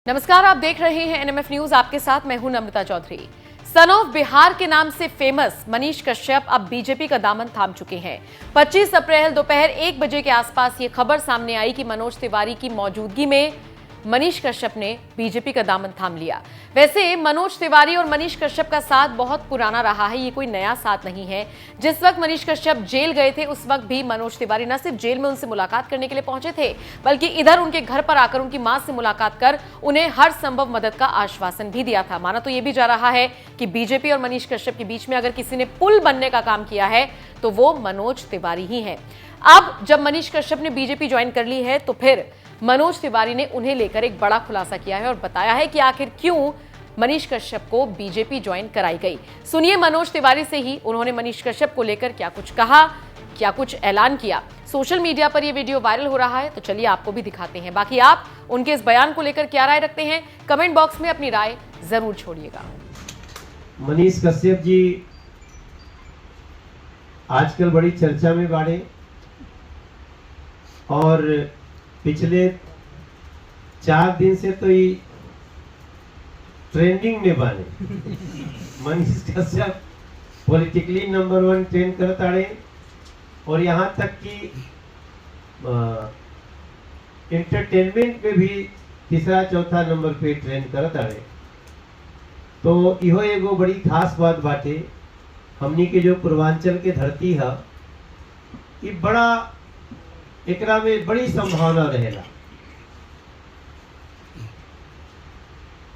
नमस्कार, आप देख रहे हैं एनएमएफ न्यूज। आपके साथ मैं हूं नम्रता चौधरी। सन ऑफ बिहार के नाम से फेमस मनीष कश्यप अब बीजेपी का दामन थाम चुके हैं। 25 अप्रैल दोपहर 1 बजे के आसपास ये खबर सामने आई कि मनोज तिवारी की मौजूदगी में मनीष कश्यप ने बीजेपी का दामन थाम लिया। वैसे मनोज तिवारी और मनीष कश्यप का साथ बहुत पुराना रहा है, ये कोई नया साथ नहीं है। जिस वक्त मनीष कश्यप जेल गए थे उस वक्त भी मनोज तिवारी न सिर्फ जेल में उनसे मुलाकात करने के लिए पहुंचे थे, बल्कि इधर उनके घर पर आकर उनकी मां से मुलाकात कर उन्हें हर संभव मदद का आश्वासन भी दिया था। माना तो ये भी जा रहा है कि बीजेपी और मनीष कश्यप के बीच में अगर किसी ने पुल बनने का काम किया है तो वो मनोज तिवारी ही है। अब जब मनीष कश्यप ने बीजेपी ज्वाइन कर ली है तो फिर मनोज तिवारी ने उन्हें लेकर एक बड़ा खुलासा किया है और बताया है कि आखिर क्यों मनीष कश्यप को बीजेपी ज्वाइन कराई गई। सुनिए मनोज तिवारी से ही उन्होंने मनीष कश्यप को लेकर क्या कुछ कहा, क्या कुछ ऐलान किया। सोशल मीडिया पर यह वीडियो वायरल हो रहा है, तो चलिए आपको भी दिखाते हैं। बाकी आप उनके इस बयान को लेकर क्या राय रखते हैं, कमेंट बॉक्स में अपनी राय जरूर छोड़िएगा। मनीष कश्यप जी आजकल बड़ी चर्चा में बाड़े और पिछले 4 दिन से तो ये ट्रेंडिंग में बाने। Manish Kashyap politically number 1 trend करता रहे और यहाँ तक कि एंटरटेनमेंट में भी तीसरा चौथा नंबर पे ट्रेंड करता रहे। तो इहो एगो बड़ी खास बात बाटे। हमनी के जो पूर्वांचल के धरती है ये बड़ा एकरा में बड़ी संभावना रहेला।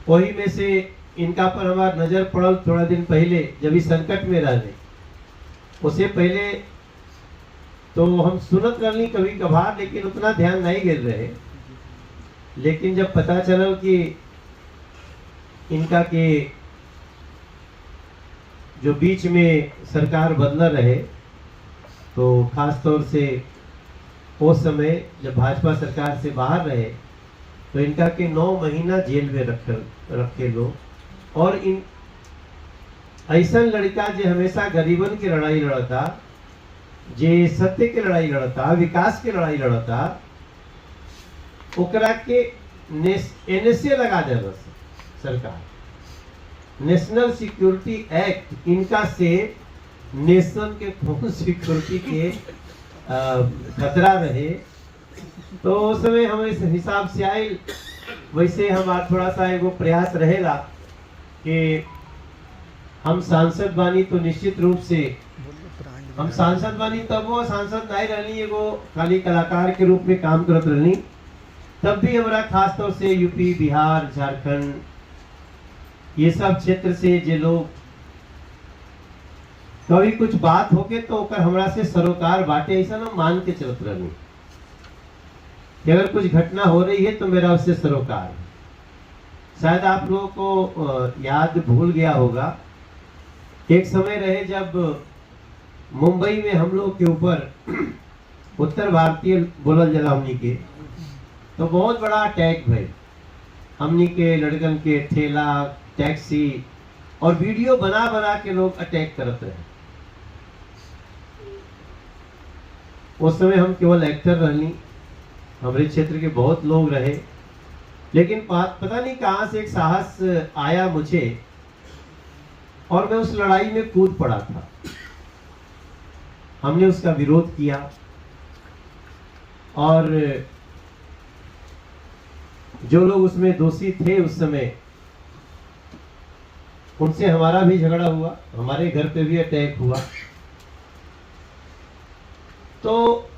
वही में से इनका पर हमार नजर पड़ल थोड़ा दिन पहले जब इस संकट में रहे। उससे पहले तो हम सुनत रहनी कभी कभार, लेकिन उतना ध्यान नहीं गिर रहे। लेकिन जब पता चला कि इनका के जो बीच में सरकार बदला रहे, तो खास तौर से उस समय जब भाजपा सरकार से बाहर रहे तो इनका के 9 महीना जेल में रखे लोग। और इन ऐसा लड़का जो हमेशा गरीबन की लड़ाई लड़ता, जे सत्य की लड़ाई लड़ता, विकास की लड़ाई लड़ता, ओकरा के एनएसए लगा दे सरकार। नेशनल सिक्योरिटी एक्ट इनका से नेशन के कौन सिक्योरिटी के खतरा रहे। तो उस समय हम इस हिसाब से आए। वैसे हमारा थोड़ा सा एगो प्रयास रहेगा कि हम सांसद बानी तो निश्चित रूप से हम सांसद बानी, तब वो सांसद नहीं रहनी, एगो खाली कलाकार के रूप में काम करत रहनी। तब भी हमारा खास तौर से यूपी, बिहार, झारखंड ये सब क्षेत्र से जे लोग कभी कुछ बात होके तो ओकर हमरा से सरोकार बाटे, ऐसा ना मान के चलत रहनी कि अगर कुछ घटना हो रही है तो मेरा उससे सरोकार है। शायद आप लोगों को याद भूल गया होगा, एक समय रहे जब मुंबई में हम लोग के ऊपर उत्तर भारतीय बोलल जला हमनी के, तो बहुत बड़ा अटैक भई। हमनी के लड़कन के ठेला, टैक्सी और वीडियो बना बना के लोग अटैक करते रहे। उस समय हम केवल एक्टर रहनी, हमारे क्षेत्र के बहुत लोग रहे, लेकिन पता नहीं कहां से एक साहस आया मुझे और मैं उस लड़ाई में कूद पड़ा था। हमने उसका विरोध किया और जो लोग उसमें दोषी थे उस समय उनसे हमारा भी झगड़ा हुआ, हमारे घर पे भी अटैक हुआ। तो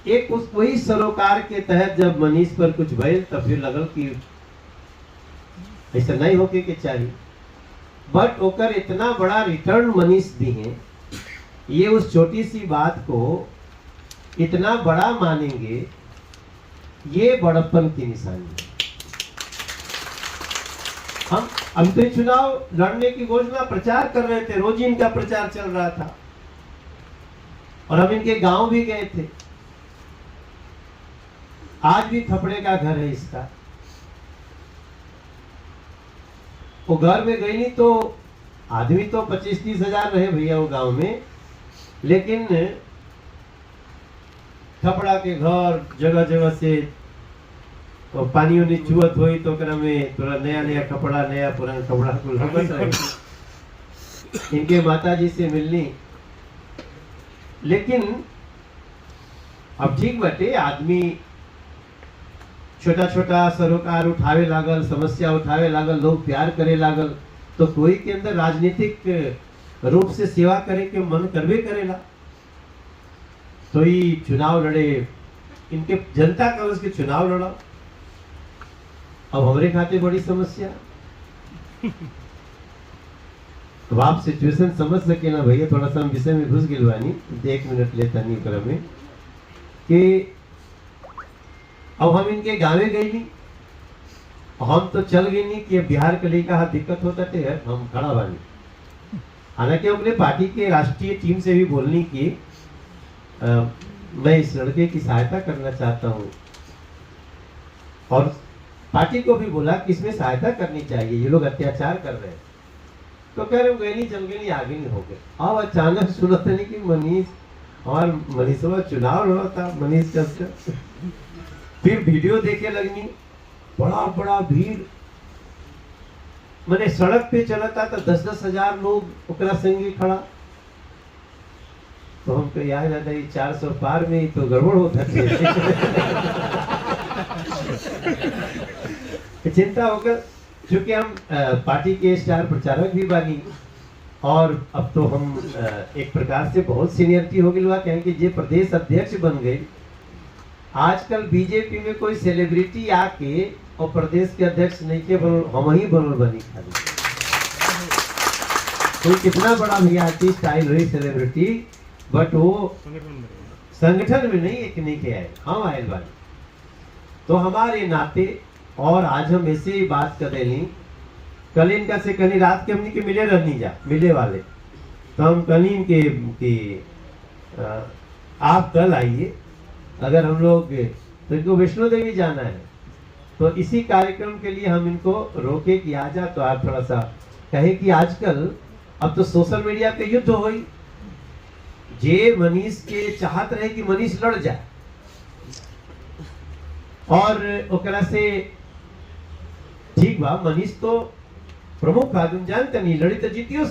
एक उस वही सरोकार के तहत जब मनीष पर कुछ भइल तब फिर लगल कि ऐसा नहीं होके के चाहिए। बट ओकर इतना बड़ा रिटर्न मनीष दी है, ये उस छोटी सी बात को इतना बड़ा मानेंगे, ये बड़प्पन की निशानी है। हम अभी तो चुनाव लड़ने की घोषणा प्रचार कर रहे थे, रोज इनका प्रचार चल रहा था और हम इनके गांव भी गए थे। आज भी थपड़े का घर है इसका। वो घर में गई नहीं तो आदमी तो 25-30 हजार रहे भैया वो गांव में, लेकिन थपड़ा के घर जगह जगह से और पानी उनी चुवत होई तो ओकरा में थोड़ा नया नया कपड़ा, नया पुराना कपड़ा कुल लगत रहे। इनके माता जी से मिलनी, लेकिन अब ठीक बाटे, आदमी छोटा छोटा सरोकार उठावे लागल, समस्या उठावे लागल, लोग प्यार करे लागल, तो कोई के अंदर राजनीतिक रूप से सेवा करे के मन करवे करेला। तो ये चुनाव लड़े, इनके जनता का उसके चुनाव लड़ा। अब हमारे खाते बड़ी समस्या। अब आप सिचुएशन समझ सके ना भैया, थोड़ा सा हम विषय में घुस गए बानी, 1 मिनट लेता नहीं क्रम में कि अब हम इनके गाँव गए नहीं, हम तो चल गए नहीं कि बिहार के लिए कहा दिक्कत होता थे, हम खड़ा बानी। हालांकि अपने पार्टी के राष्ट्रीय टीम से भी बोलनी की मैं इस लड़के की सहायता करना चाहता हूँ, और पार्टी को भी बोला कि इसमें सहायता करनी चाहिए, ये लोग अत्याचार कर रहे हैं। तो कह रहे गए नहीं, चल गए नहीं, आगे नहीं हो गए। अब अचानक सुनते नहीं कि मनीष और मनीषवा चुनाव लड़ा था, मनीष कश्यप। फिर वीडियो देखे लगनी, बड़ा बड़ा भीड़, मैंने सड़क पे चला था तो 10-10 हजार लोग ओकरा संगे खड़ा। तो हमको याद आता है 400 पार में ही तो गड़बड़ होता थे। चिंता होकर, क्योंकि हम पार्टी के स्टार प्रचारक भी बानी, और अब तो हम एक प्रकार से बहुत सीनियरिटी हो गई, कहेंगे जे प्रदेश अध्यक्ष बन गए। आजकल बीजेपी में कोई सेलिब्रिटी आके और प्रदेश के अध्यक्ष नहीं के हम ही बनल बनी खाली। कोई कितना बड़ा भी आर्टिस्ट आई हुई सेलिब्रिटी, बट वो संगठन में नहीं, एक नहीं के आए, हम आए बानी। तो हमारे नाते, और आज हम ऐसे ही बात कर रहे हैं, कल इनका से कहीं रात के हमने के मिले रहनी जा मिले वाले, तो हम कल इनके कि आप कल आइए, अगर हम लोग तो इनको वैष्णो देवी जाना है, तो इसी कार्यक्रम के लिए हम इनको रोके कि आ जा। तो आप थोड़ा सा कहें कि आजकल अब तो सोशल मीडिया पे युद्ध हो गई, जे मनीष के चाहत रहे कि मनीष लड़ जाए, और ओकरा से ठीक बा, मनीष तो प्रमुख आदमी, जानते नहीं लड़ी तो जीतियो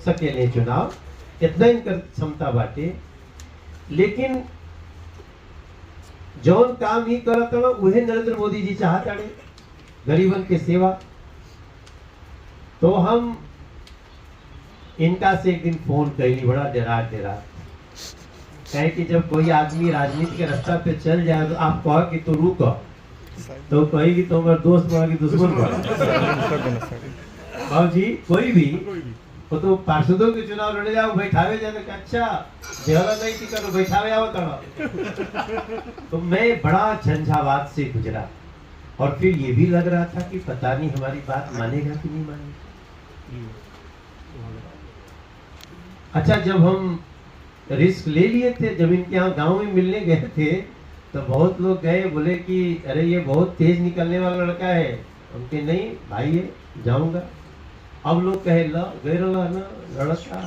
सके चुनाव, इतना इनकर क्षमता बाटे। लेकिन जौन काम ही करत हलो उहे नरेंद्र मोदी जी चाहत आड़े, गरीबन के सेवा। तो हम इनका से एक दिन फोन कैली, बड़ा डरा कहे कि जब कोई आदमी राजनीति के रास्ता पे चल जाए तो आप कहो कि तो रुक, तो कहेगी तो हमारा दोस्त बड़ा कि दुश्मन बड़ा। बाबू जी कोई भी वो तो पार्षदों के चुनाव लड़े जाओ, बैठावे जाए तो अच्छा जेहला नहीं टिकट बैठावे आओ तड़ा। तो मैं बड़ा झंझावात से गुजरा, और फिर ये भी लग रहा था कि पता नहीं हमारी बात मानेगा कि नहीं मानेगा। अच्छा, जब हम रिस्क ले लिए थे, जब इनके यहाँ गांव में मिलने गए थे, तो बहुत लोग गए, बोले कि अरे ये बहुत तेज निकलने वाला लड़का है। उनके नहीं भाई है, जाऊंगा। अब लोग कहे ला गए ना लड़का,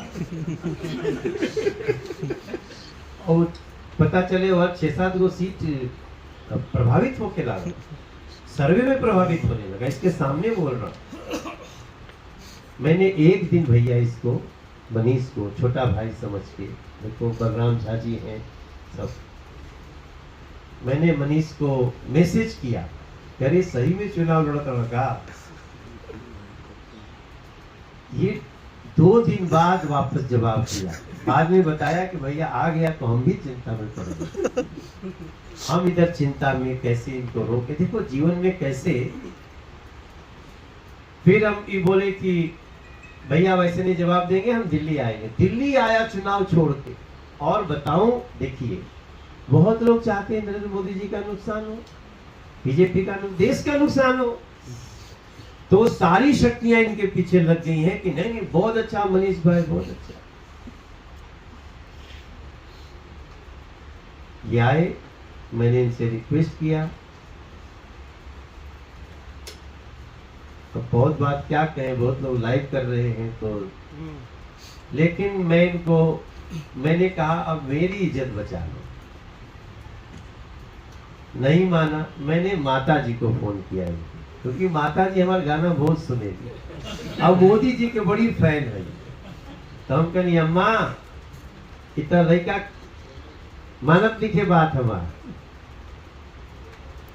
और पता चले वह 6-7 गो सीट प्रभावित होके लगा, सर्वे में प्रभावित होने लगा। इसके सामने बोल रहा, मैंने एक दिन भैया इसको मनीष को छोटा भाई समझ के, देखो बलराम झा जी हैं सब, मैंने मनीष को मैसेज किया, अरे सही में चुनाव लड़ता लगा। ये 2 दिन बाद वापस जवाब दिया, बाद में बताया कि भैया आ गया, तो हम भी चिंता में पड़ गए। हम इधर चिंता में कैसे इनको रोके, देखो जीवन में कैसे। फिर हम ये बोले कि भैया वैसे नहीं जवाब देंगे, हम दिल्ली आएंगे। दिल्ली आया चुनाव छोड़ के, और बताऊं, देखिए बहुत लोग चाहते हैं नरेंद्र मोदी जी का नुकसान हो, बीजेपी का, देश का नुकसान हो, तो सारी शक्तियां इनके पीछे लग गई हैं कि नहीं नहीं बहुत अच्छा मनीष भाई, बहुत अच्छा। ये आए, मैंने इनसे रिक्वेस्ट किया, तो बहुत बात क्या कहें, बहुत लोग लाइव कर रहे हैं, तो लेकिन मैंने कहा अब मेरी इज्जत बचा लो, नहीं माना। मैंने माता जी को फोन किया है, क्योंकि माता जी हमारा गाना बहुत सुनेगी और मोदी जी के बड़ी फैन है। तो हम कहनी अम्मा इतना लड़का मानत लिखे बात हमारा,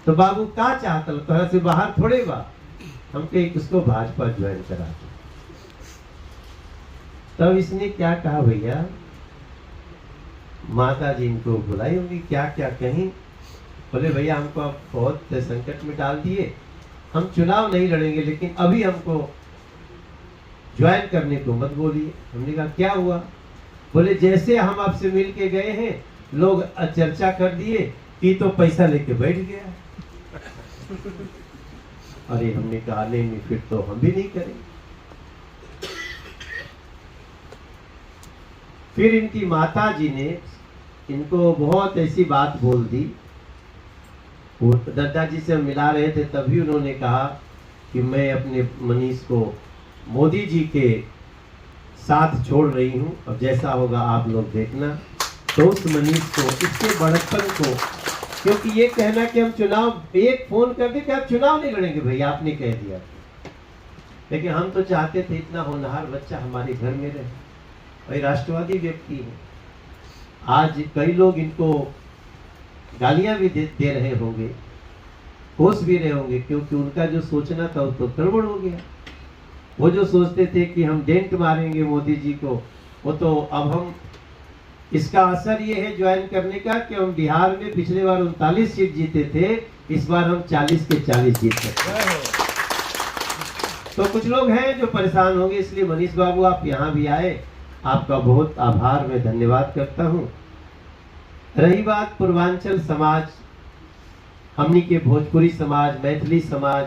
तो बाबू का चाहता तरह से बाहर थोड़े बा, हम कहीं उसको भाजपा ज्वाइन करा दो। तब इसने क्या कहा, भैया माता जी इनको बुलाई होंगी, क्या क्या कहीं। बोले भैया हमको आप बहुत संकट में डाल दिए, हम चुनाव नहीं लड़ेंगे, लेकिन अभी हमको ज्वाइन करने को मत बोलिए। हमने कहा क्या हुआ? बोले जैसे हम आपसे मिल के गए हैं, लोग चर्चा कर दिए कि तो पैसा लेके बैठ गया। अरे हमने कहा नहीं, फिर तो हम भी नहीं करेंगे। फिर इनकी माता जी ने इनको बहुत ऐसी बात बोल दी। वो दद्दा जी से हम मिला रहे थे, तभी उन्होंने कहा कि मैं अपने मनीष को मोदी जी के साथ छोड़ रही हूं, अब जैसा होगा आप लोग देखना। तो उस मनीष को, इसके बड़प्पन को, क्योंकि ये कहना कि हम चुनाव, एक फोन कर दे कि आप चुनाव नहीं लड़ेंगे भैया, आपने कह दिया, लेकिन हम तो चाहते थे इतना होनहार बच्चा हमारे घर में रहे। भाई राष्ट्रवादी व्यक्ति है, आज कई लोग इनको गालियां भी दे रहे होंगे, कोस भी रहे होंगे, क्योंकि उनका जो सोचना था वो तो गड़बड़ हो गया। वो जो सोचते थे कि हम डेंट मारेंगे मोदी जी को, वो तो अब हम, इसका असर ये है ज्वाइन करने का कि हम बिहार में पिछले बार 39 सीट जीते थे, इस बार हम 40 के 40 जीत सकते हैं। तो कुछ लोग हैं जो परेशान होंगे, इसलिए मनीष बाबू आप यहाँ भी आए, आपका बहुत आभार, मैं धन्यवाद करता हूँ। रही बात पूर्वांचल समाज, हमनी के भोजपुरी समाज, मैथिली समाज,